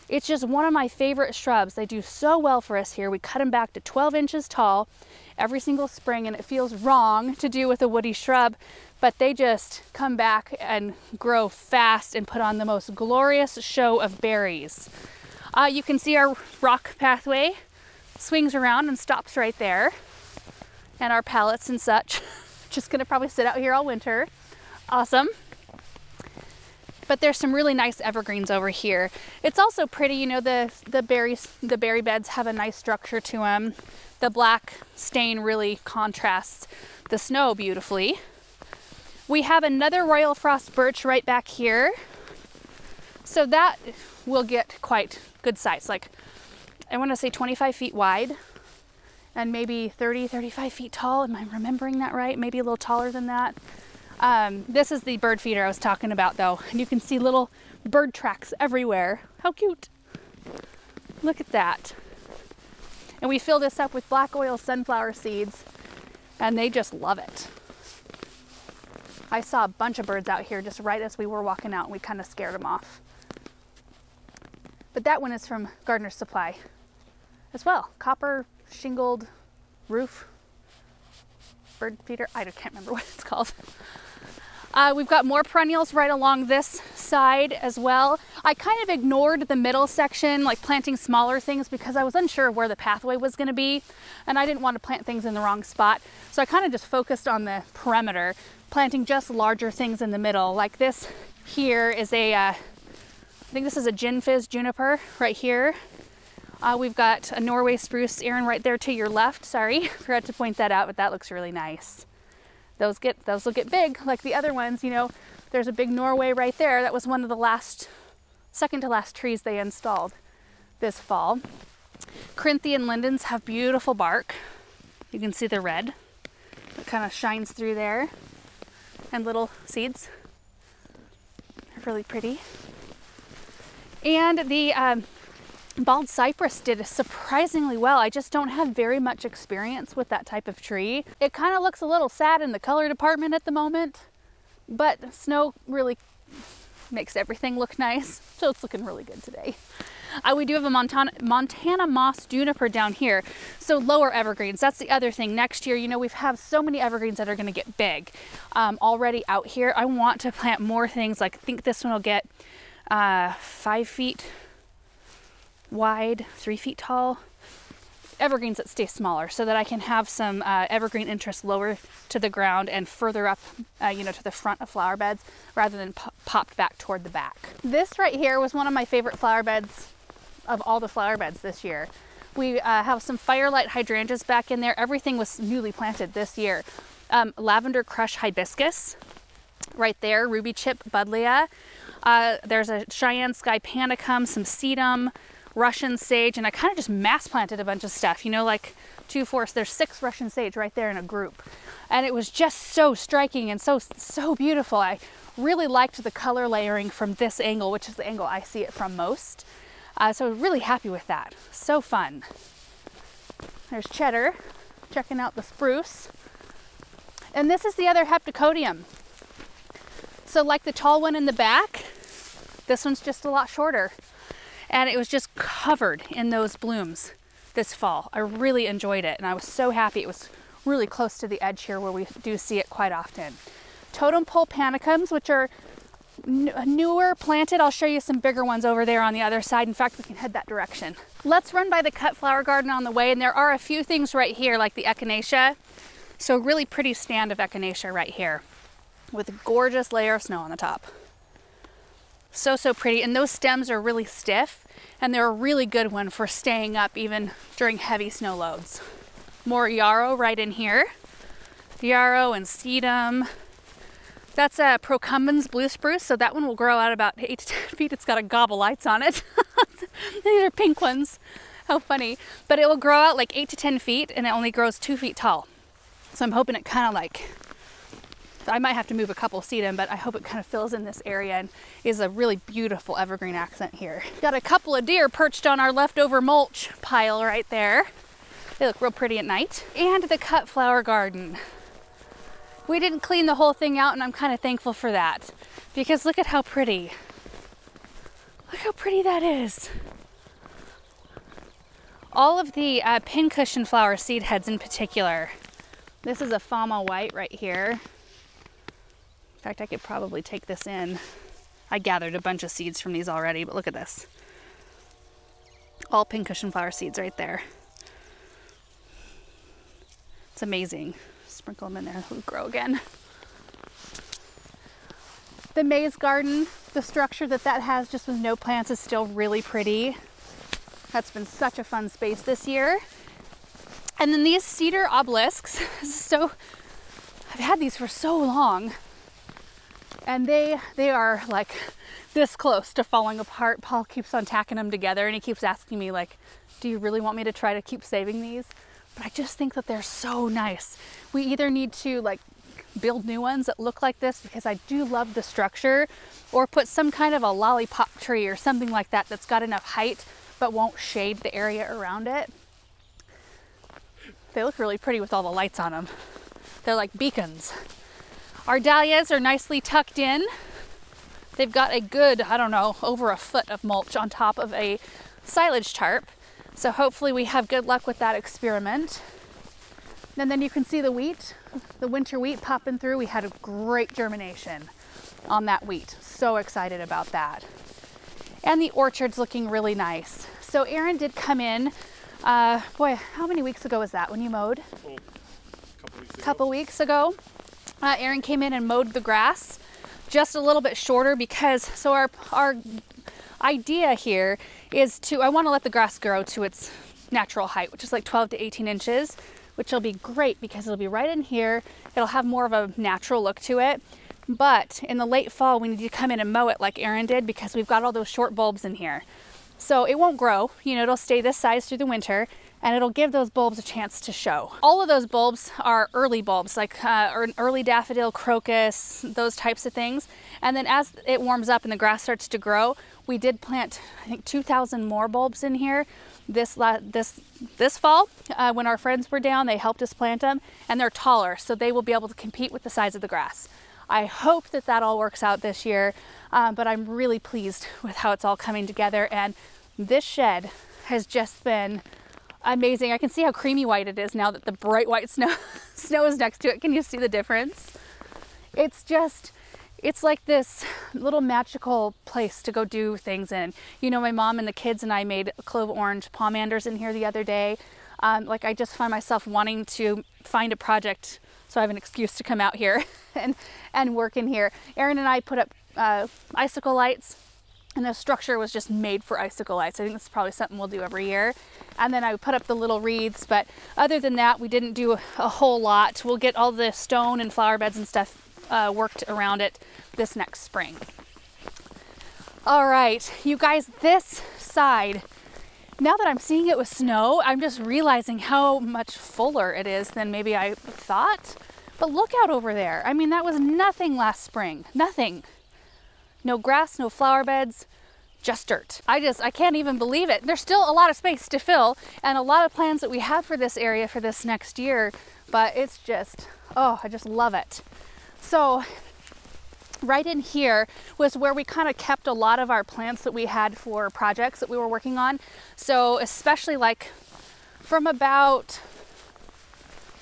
It's just one of my favorite shrubs. They do so well for us here. We cut them back to 12 inches tall every single spring, and it feels wrong to do with a woody shrub, but they just come back and grow fast and put on the most glorious show of berries. You can see our rock pathway swings around and stops right there, and our pallets and such. Just gonna probably sit out here all winter. Awesome. But there's some really nice evergreens over here. It's also pretty, you know, the berry beds have a nice structure to them. The black stain really contrasts the snow beautifully. We have another Royal Frost birch right back here. So that will get quite good size. Like, I want to say 25 feet wide and maybe 30, 35 feet tall. Am I remembering that right? Maybe a little taller than that. This is the bird feeder I was talking about though. And you can see little bird tracks everywhere. How cute. Look at that. And we fill this up with black oil sunflower seeds, and they just love it. I saw a bunch of birds out here just right as we were walking out, and we kind of scared them off. But that one is from Gardener's Supply as well. Copper shingled roof bird feeder. I can't remember what it's called. We've got more perennials right along this side as well. I kind of ignored the middle section, like planting smaller things, because I was unsure of where the pathway was going to be, and I didn't want to plant things in the wrong spot. So I kind of just focused on the perimeter, planting just larger things in the middle. Like this here is I think this is a gin fizz juniper right here. We've got a Norway spruce, Erin, right there to your left. Sorry, forgot to point that out, but that looks really nice. Those will get big like the other ones. You know, there's a big Norway right there. That was one of the second to last trees they installed this fall. Corinthian lindens have beautiful bark. You can see the red. It kind of shines through there. And little seeds. They're really pretty. And the bald cypress did surprisingly well. I just don't have very much experience with that type of tree. It kind of looks a little sad in the color department at the moment, but snow really makes everything look nice. So it's looking really good today. We do have a Montana moss juniper down here. So lower evergreens, that's the other thing. Next year, you know, we have so many evergreens that are gonna get big already out here. I want to plant more things. Like, I think this one will get 5 feet wide, 3 feet tall, evergreens that stay smaller, so that I can have some evergreen interest lower to the ground and further up, you know, to the front of flower beds rather than popped back toward the back. This right here was one of my favorite flower beds of all the flower beds this year. We have some firelight hydrangeas back in there. Everything was newly planted this year. Lavender crush hibiscus right there, ruby chip buddleia. There's a Cheyenne sky panicum, some sedum, Russian sage, and I kind of just mass planted a bunch of stuff, you know, like 2, 4, there's 6 Russian sage right there in a group. And it was just so striking and so beautiful. I really liked the color layering from this angle, which is the angle I see it from most. So really happy with that. So fun. There's Cheddar, checking out the spruce. And this is the other Heptacodium. So like the tall one in the back, this one's just a lot shorter. And it was just covered in those blooms this fall. I really enjoyed it, and I was so happy. It was really close to the edge here where we do see it quite often. Totem pole panicums, which are newer planted. I'll show you some bigger ones over there on the other side. In fact, we can head that direction. Let's run by the cut flower garden on the way, and there are a few things right here like the echinacea. So a really pretty stand of echinacea right here with a gorgeous layer of snow on the top. So pretty, and those stems are really stiff, and they're a really good one for staying up even during heavy snow loads. More yarrow right in here. Yarrow and sedum. That's a Procumbens blue spruce, so that one will grow out about 8 to 10 feet. It's got a gobble lights on it. These are pink ones. How funny. But it will grow out like 8 to 10 feet, and it only grows 2 feet tall. So I'm hoping it kind of like, I might have to move a couple sedum, but I hope it kind of fills in this area and is a really beautiful evergreen accent here. Got a couple of deer perched on our leftover mulch pile right there. They look real pretty at night. And the cut flower garden. We didn't clean the whole thing out, and I'm kind of thankful for that, because look at how pretty. Look how pretty that is. All of the pincushion flower seed heads in particular. This is a Fama white right here. In fact, I could probably take this in. I gathered a bunch of seeds from these already, but look at this. All pincushion flower seeds right there. It's amazing. Sprinkle them in there, it'll grow again. The maze garden, the structure that has just with no plants is still really pretty. That's been such a fun space this year. And then these cedar obelisks, I've had these for so long. And they are like this close to falling apart. Paul keeps on tacking them together, and he keeps asking me like, do you really want me to try to keep saving these? But I just think that they're so nice. We either need to like build new ones that look like this, because I do love the structure, or put some kind of a lollipop tree or something like that that's got enough height but won't shade the area around it. They look really pretty with all the lights on them. They're like beacons. Our dahlias are nicely tucked in. They've got a good, I don't know, over a foot of mulch on top of a silage tarp. So hopefully we have good luck with that experiment. And then you can see the wheat, the winter wheat popping through. We had a great germination on that wheat. So excited about that. And the orchard's looking really nice. So Aaron did come in, boy, how many weeks ago was that when you mowed? A couple weeks ago. Aaron came in and mowed the grass just a little bit shorter, because so our idea here is I want to let the grass grow to its natural height, which is like 12 to 18 inches, which will be great because it'll be right in here. It'll have more of a natural look to it. But in the late fall, we need to come in and mow it like Aaron did, because we've got all those short bulbs in here. So it won't grow, you know, it'll stay this size through the winter, and it'll give those bulbs a chance to show. All of those bulbs are early bulbs, like early daffodil, crocus, those types of things. And then as it warms up and the grass starts to grow, we did plant, I think, 2,000 more bulbs in here this fall. When our friends were down, they helped us plant them, and they're taller, so they will be able to compete with the size of the grass. I hope that all works out this year, but I'm really pleased with how it's all coming together. And this shed has just been amazing. I can see how creamy white it is now that the bright white snow is next to it. Can you see the difference? It's like this little magical place to go do things in. You know, my mom and the kids and I made clove orange pomanders in here the other day. Like, I just find myself wanting to find a project so I have an excuse to come out here and work in here. Aaron and I put up icicle lights And the structure was just made for icicle lights. I think this is probably something we'll do every year. And then I would put up the little wreaths, but other than that, we didn't do a whole lot. We'll get all the stone and flower beds and stuff worked around it this next spring. All right, you guys, this side, now that I'm seeing it with snow, I'm just realizing how much fuller it is than maybe I thought. But look out over there. I mean, that was nothing last spring, nothing. No grass, no flower beds, just dirt. I can't even believe it. There's still a lot of space to fill and a lot of plans that we have for this area for this next year, but it's just, oh, I just love it. So right in here was where we kind of kept a lot of our plants that we had for projects that we were working on. So especially like from about,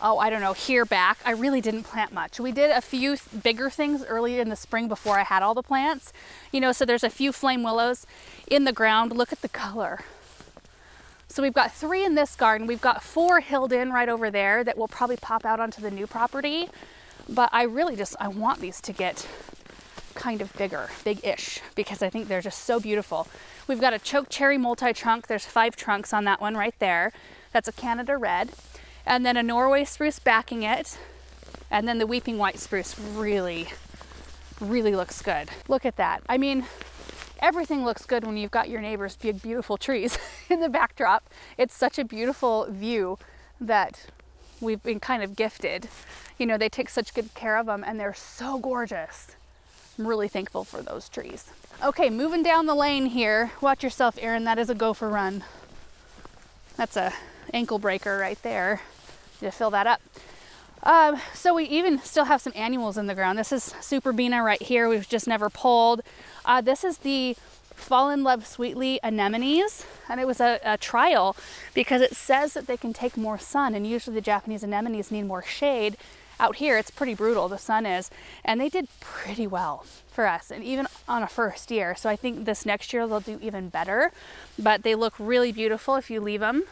oh, I don't know, here back, I really didn't plant much. We did a few bigger things earlier in the spring before I had all the plants. You know, so there's a few flame willows in the ground. Look at the color. So we've got 3 in this garden. We've got 4 hilled in right over there that will probably pop out onto the new property. But I really I want these to get kind of bigger, big-ish, because I think they're just so beautiful. We've got a choke cherry multi-trunk. There's 5 trunks on that one right there. That's a Canada red. And then a Norway spruce backing it. And then the weeping white spruce really, really looks good. Look at that. I mean, everything looks good when you've got your neighbor's big, beautiful trees in the backdrop. It's such a beautiful view that we've been kind of gifted. You know, they take such good care of them and they're so gorgeous. I'm really thankful for those trees. Okay, moving down the lane here. Watch yourself, Erin. That is a gopher run. That's a ankle breaker right there. To fill that up. So we even still have some annuals in the ground. This is Superbena right here. We've just never pulled. This is the Fall in Love Sweetly anemones, and it was a trial because it says that they can take more sun, and usually the Japanese anemones need more shade. Out here it's pretty brutal, the sun is, and they did pretty well for us, and even on a first year. So I think this next year they'll do even better, but they look really beautiful if you leave them.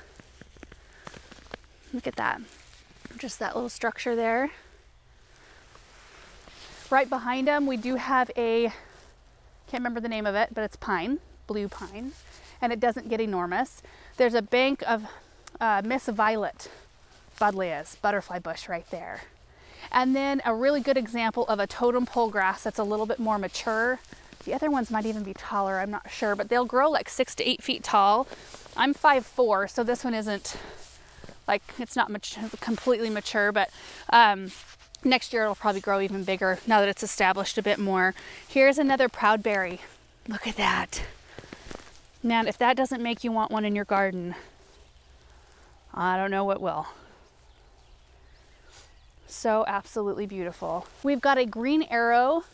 Look at that. Just that little structure there. Right behind them, we do have a, can't remember the name of it, but it's pine, blue pine, and it doesn't get enormous. There's a bank of Miss Violet Buddleias, butterfly bush right there. And then a really good example of a totem pole grass that's a little bit more mature. The other ones might even be taller, I'm not sure, but they'll grow like 6 to 8 feet tall. I'm 5'4", so this one isn't like, it's not completely mature, but next year it'll probably grow even bigger now that it's established a bit more. Here's another proudberry. Look at that. Man, if that doesn't make you want one in your garden, I don't know what will. So absolutely beautiful. We've got a green arrow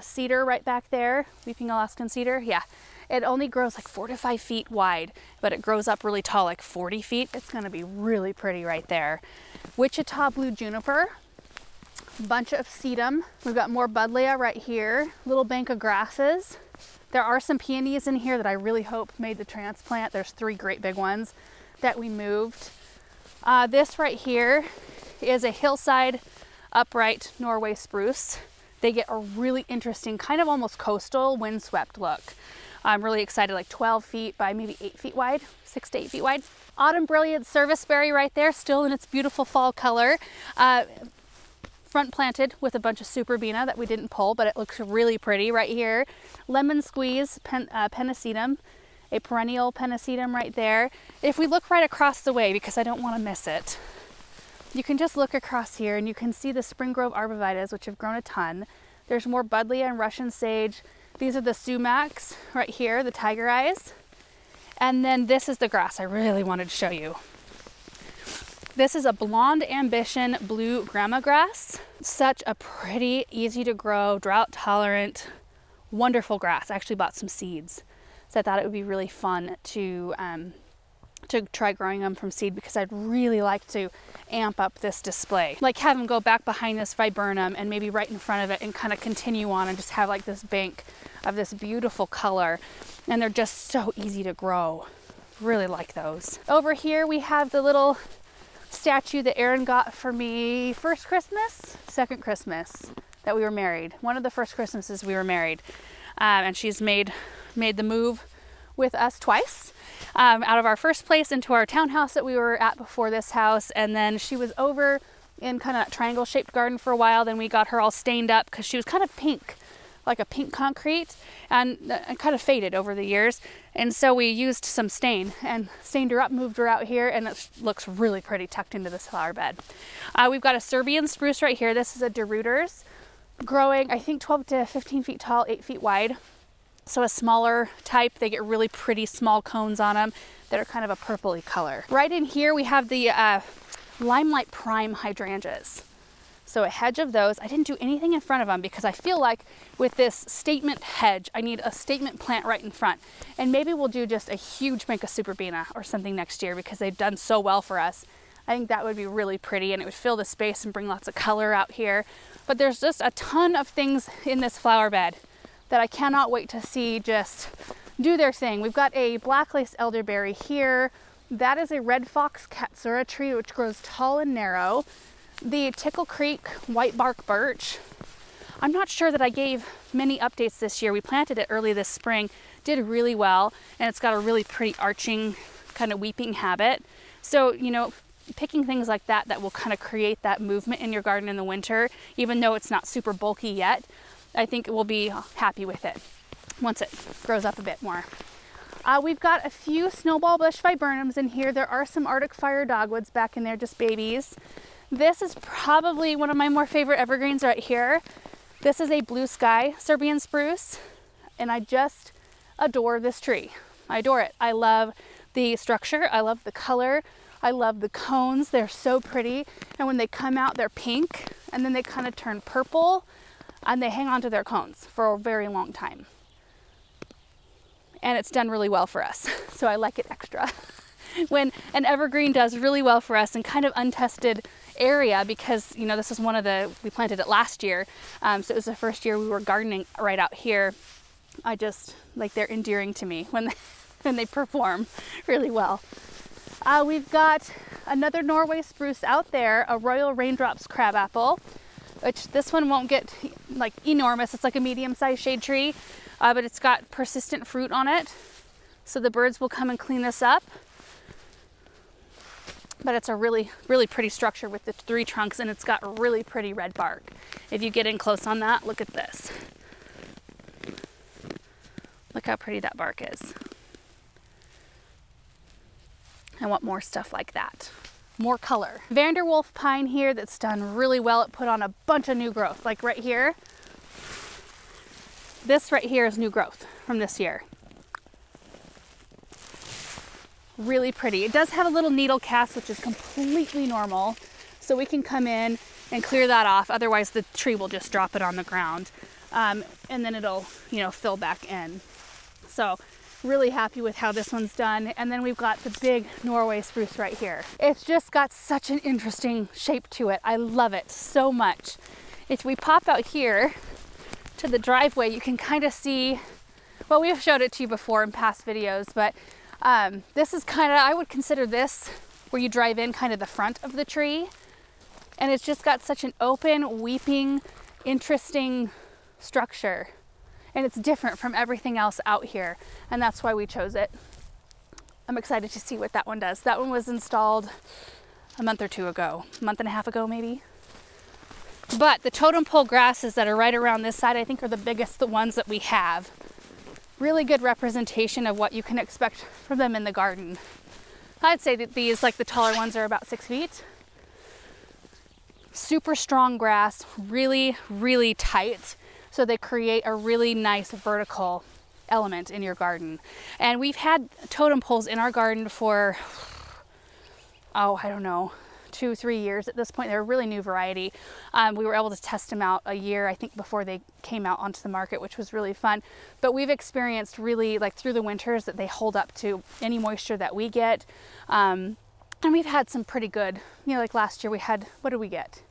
cedar right back there, weeping Alaskan cedar. Yeah, it only grows like 4 to 5 feet wide, but it grows up really tall, like 40 feet. It's gonna be really pretty right there. Wichita blue juniper, bunch of sedum. We've got more buddleia right here, little bank of grasses. There are some peonies in here that I really hope made the transplant. There's 3 great big ones that we moved. This right here is a hillside upright Norway spruce. They get a really interesting, kind of almost coastal, windswept look. I'm really excited, like 12 feet by maybe 8 feet wide, 6 to 8 feet wide. Autumn Brilliant Serviceberry right there, still in its beautiful fall color. Front planted with a bunch of Superbena that we didn't pull, but it looks really pretty right here. Lemon Squeeze Pennisetum, a perennial Pennisetum right there. If we look right across the way, because I don't want to miss it, you can just look across here and you can see the Spring Grove arborvitaes, which have grown a ton. There's more buddleia and Russian sage. These are the sumacs right here, the tiger eyes. And then this is the grass I really wanted to show you. This is a Blonde Ambition blue grama grass. Such a pretty, easy to grow, drought tolerant, wonderful grass. I actually bought some seeds. So I thought it would be really fun to try growing them from seed, because I'd really like to amp up this display. Like have them go back behind this viburnum and maybe right in front of it and kind of continue on and just have like this bank of this beautiful color. And they're just so easy to grow. Really like those. Over here we have the little statue that Erin got for me first Christmas, second Christmas that we were married. One of the first Christmases we were married. And she's made made the move with us twice, out of our first place into our townhouse that we were at before this house. And then she was over in kind of that triangle shaped garden for a while. Then we got her all stained up because she was kind of pink, like a pink concrete, and kind of faded over the years. And so we used some stain and stained her up, moved her out here, and it looks really pretty tucked into this flower bed. We've got a Serbian spruce right here. This is a De Ruyter's, growing, I think 12 to 15 feet tall, 8 feet wide. So a smaller type. They get really pretty small cones on them that are kind of a purpley color. Right in here we have the Limelight Prime hydrangeas. So a hedge of those. I didn't do anything in front of them because I feel like with this statement hedge, I need a statement plant right in front. And maybe we'll do just a huge Minka Superbena or something next year because they've done so well for us. I think that would be really pretty and it would fill the space and bring lots of color out here. But there's just a ton of things in this flower bed that I cannot wait to see just do their thing. We've got a black lace elderberry here. That is a red fox katsura tree, which grows tall and narrow. The Tickle Creek white bark birch. I'm not sure that I gave many updates this year. We planted it early this spring, did really well, and it's got a really pretty arching kind of weeping habit. So, you know, picking things like that that will kind of create that movement in your garden in the winter, even though it's not super bulky yet, I think we'll be happy with it once it grows up a bit more. We've got a few snowball bush viburnums in here. There are some Arctic fire dogwoods back in there, just babies. This is probably one of my more favorite evergreens right here. This is a blue sky Serbian spruce, and I just adore this tree. I adore it. I love the structure. I love the color. I love the cones. They're so pretty. And when they come out, they're pink, and then they kind of turn purple, and they hang on to their cones for a very long time. And it's done really well for us, so I like it extra. When an evergreen does really well for us in kind of untested area, because, you know, this is one of the, we planted it last year, so it was the first year we were gardening right out here. I just, like, they're endearing to me when they perform really well. We've got another Norway spruce out there, a Royal Raindrops crabapple, which this one won't get like enormous. It's like a medium-sized shade tree, but it's got persistent fruit on it. So the birds will come and clean this up. But it's a really, really pretty structure with the 3 trunks, and it's got really pretty red bark. If you get in close on that, look at this. Look how pretty that bark is. I want more stuff like that. More color. Vanderwolf pine here that's done really well. It put on a bunch of new growth. Like right here. This right here is new growth from this year. Really pretty. It does have a little needle cast, which is completely normal. So we can come in and clear that off. Otherwise the tree will just drop it on the ground. And then it'll, you know, fill back in. So really happy with how this one's done. And then we've got the big Norway spruce right here. It's just got such an interesting shape to it. I love it so much. If we pop out here to the driveway, you can kind of see, well, we've showed it to you before in past videos, but this is kind of, I would consider this where you drive in kind of the front of the tree. And it's just got such an open, weeping, interesting structure. And it's different from everything else out here. And that's why we chose it. I'm excited to see what that one does. That one was installed a month or two ago, a month and a half ago maybe. But the totem pole grasses that are right around this side, I think are the biggest, the ones that we have. Really good representation of what you can expect from them in the garden. I'd say that these, like the taller ones, are about 6 feet. Super strong grass, really, really tight. So they create a really nice vertical element in your garden. And we've had totem poles in our garden for, oh, I don't know, 2-3 years at this point. They're a really new variety. We were able to test them out a year, I think, before they came out onto the market, which was really fun. But we've experienced really, like through the winters, that they hold up to any moisture that we get. And we've had some pretty good, you know, like last year we had, what did we get?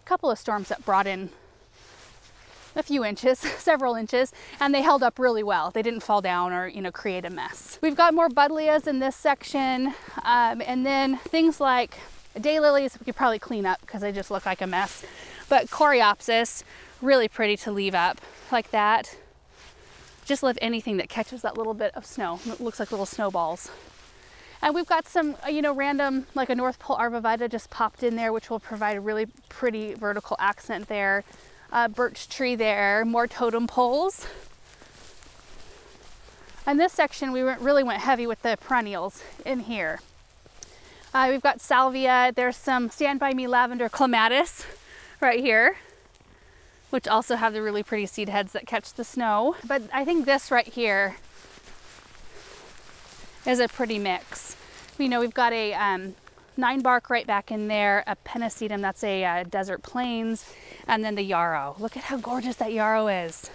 A couple of storms that brought in a few inches, several inches, and they held up really well. They didn't fall down or, you know, create a mess. We've got more buddleias in this section, and then things like daylilies we could probably clean up because they just look like a mess. But coreopsis, really pretty to leave up like that. just love anything that catches that little bit of snow. It looks like little snowballs. And we've got some, you know, random, like a North Pole Arborvitae just popped in there, which will provide a really pretty vertical accent there. Birch tree there, more totem poles. And this section, we really went heavy with the perennials in here. We've got salvia. There's some Stand By Me lavender clematis right here, which also have the really pretty seed heads that catch the snow. But I think this right here is a pretty mix. You know, we've got a 9 bark right back in there, a pennisetum, that's a desert plains, and then the yarrow. Look at how gorgeous that yarrow is.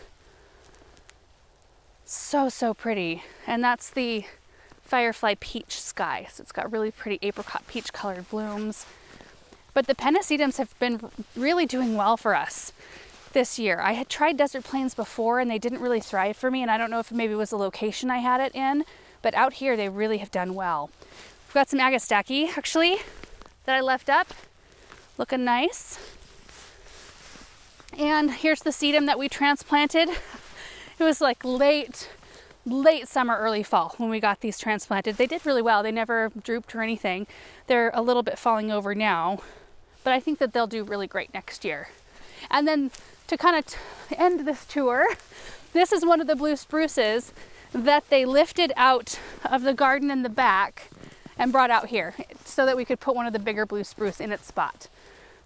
So pretty. And that's the Firefly Peach Sky. So it's got really pretty apricot peach colored blooms. But the pennisetums have been really doing well for us this year. I had tried desert plains before and they didn't really thrive for me, and I don't know if maybe it was the location I had it in, but out here they really have done well. We've got some Agastache actually that I left up, looking nice. And here's the sedum that we transplanted. It was like late summer, early fall when we got these transplanted. They did really well. They never drooped or anything. They're a little bit falling over now, but I think that they'll do really great next year. And then to kind of end this tour, this is one of the blue spruces that they lifted out of the garden in the back and brought out here so that we could put one of the bigger blue spruce in its spot.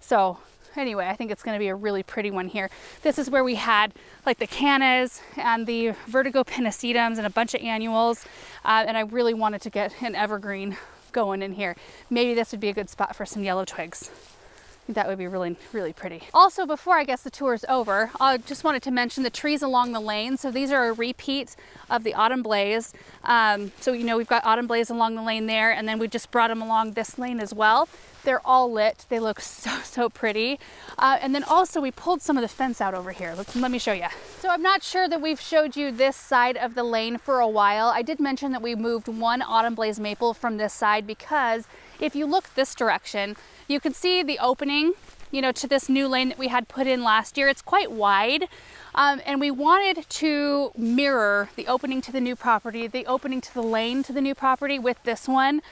So anyway, I think it's going to be a really pretty one here. This is where we had like the cannas and the vertigo pennisetums and a bunch of annuals, and I really wanted to get an evergreen going in here. Maybe this would be a good spot for some yellow twigs. I think that would be really, really pretty. Also, before I guess the tour is over, I just wanted to mention the trees along the lane. So these are a repeat of the Autumn Blaze. So, you know, we've got Autumn Blaze along the lane there, and then we just brought them along this lane as well. They're all lit. They look so pretty. And then also we pulled some of the fence out over here. Let me show you. So I'm not sure that we've showed you this side of the lane for a while. I did mention that we moved one Autumn Blaze maple from this side because if you look this direction, you can see the opening, you know, to this new lane that we had put in last year. It's quite wide, and we wanted to mirror the opening to the new property, the opening to the lane to the new property with this one,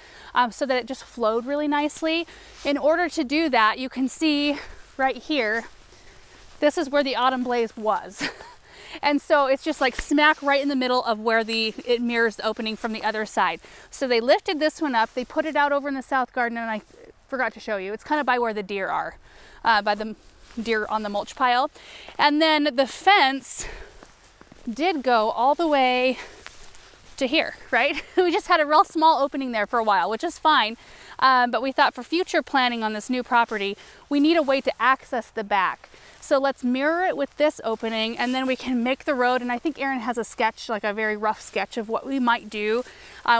so that it just flowed really nicely. In order to do that, you can see right here, this is where the Autumn Blaze was. And so it's just like smack right in the middle of where it mirrors the opening from the other side. So they lifted this one up, they put it out over in the south garden, and I forgot to show you. It's kind of by where the deer are, by the deer on the mulch pile. And then the fence did go all the way to here, right? We just had a real small opening there for a while, which is fine. But we thought for future planning on this new property, we need a way to access the back. So let's mirror it with this opening, and then we can make the road. And I think Erin has a sketch, like a very rough sketch of what we might do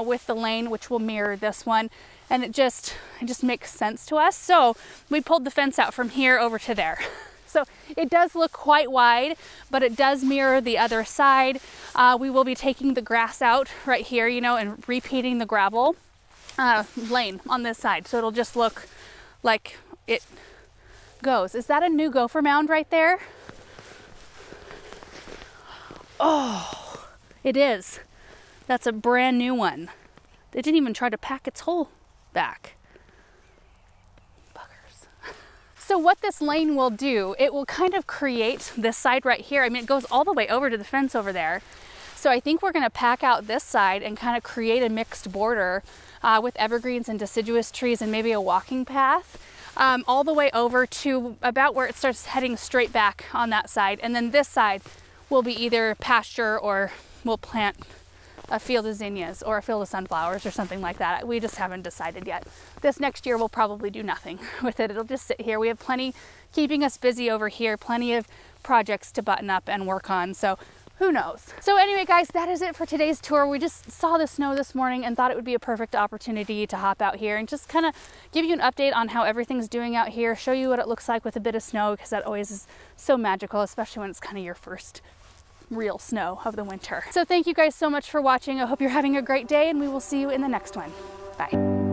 with the lane, which will mirror this one. And it just makes sense to us. So we pulled the fence out from here over to there. So it does look quite wide, but it does mirror the other side. We will be taking the grass out right here, you know, and repeating the gravel lane on this side. So it'll just look like it goes. Is that a new gopher mound right there? Oh, it is. That's a brand new one. They didn't even try to pack its hole back. Buggers. So what this lane will do, it will kind of create this side right here. I mean, it goes all the way over to the fence over there. So I think we're going to pack out this side and kind of create a mixed border with evergreens and deciduous trees and maybe a walking path all the way over to about where it starts heading straight back on that side. And then this side will be either pasture, or we'll plant a field of zinnias or a field of sunflowers or something like that. We just haven't decided yet. This next year we'll probably do nothing with it. It'll just sit here. We have plenty keeping us busy over here, plenty of projects to button up and work on. So who knows? So anyway, guys, that is it for today's tour. We just saw the snow this morning and thought it would be a perfect opportunity to hop out here and just kind of give you an update on how everything's doing out here, show you what it looks like with a bit of snow, because that always is so magical, especially when it's kind of your first real snow of the winter. So thank you guys so much for watching. I hope you're having a great day, and we will see you in the next one. Bye.